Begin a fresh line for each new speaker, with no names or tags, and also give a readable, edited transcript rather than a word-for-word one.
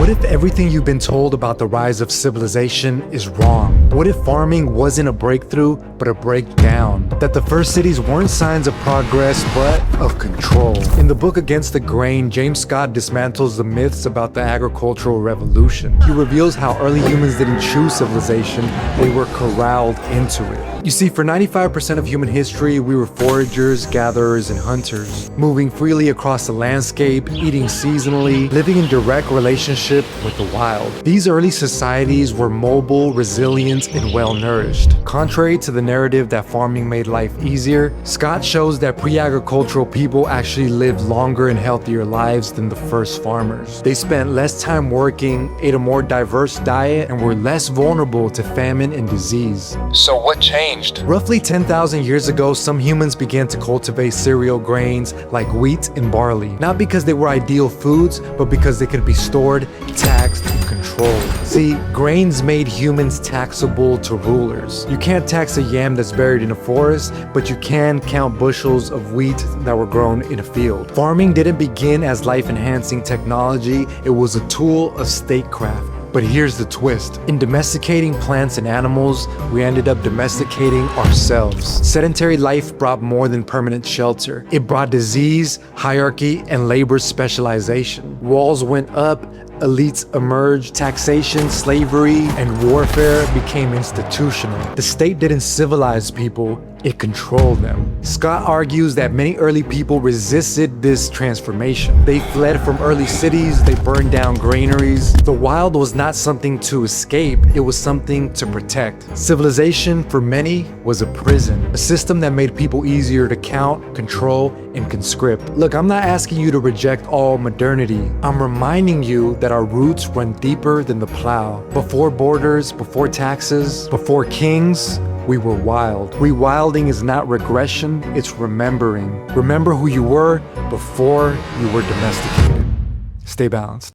What if everything you've been told about the rise of civilization is wrong? What if farming wasn't a breakthrough, but a breakdown? That the first cities weren't signs of progress, but of control? In the book Against the Grain, James Scott dismantles the myths about the agricultural revolution. He reveals how early humans didn't choose civilization, they were corralled into it. You see, for 95% of human history, we were foragers, gatherers, and hunters, moving freely across the landscape, eating seasonally, living in direct relationship with the wild. These early societies were mobile, resilient, and well-nourished. Contrary to the narrative that farming made life easier, Scott shows that pre-agricultural people actually lived longer and healthier lives than the first farmers. They spent less time working, ate a more diverse diet, and were less vulnerable to famine and disease.
So what changed?
Roughly 10,000 years ago, some humans began to cultivate cereal grains like wheat and barley. Not because they were ideal foods, but because they could be stored, taxed, and controlled. See, grains made humans taxable to rulers. You can't tax a yam that's buried in a forest, but you can count bushels of wheat that were grown in a field. Farming didn't begin as life-enhancing technology, it was a tool of statecraft. But here's the twist. In domesticating plants and animals, we ended up domesticating ourselves. Sedentary life brought more than permanent shelter. It brought disease, hierarchy, and labor specialization. Walls went up, elites emerged, taxation, slavery, and warfare became institutional. The state didn't civilize people, it controlled them. Scott argues that many early people resisted this transformation. They fled from early cities, they burned down granaries. The wild was not something to escape, it was something to protect. Civilization, for many, was a prison, a system that made people easier to count, control, and conscript. Look, I'm not asking you to reject all modernity. I'm reminding you that our roots run deeper than the plow. Before borders, before taxes, before kings, we were wild. Rewilding is not regression, it's remembering. Remember who you were before you were domesticated. Stay balanced.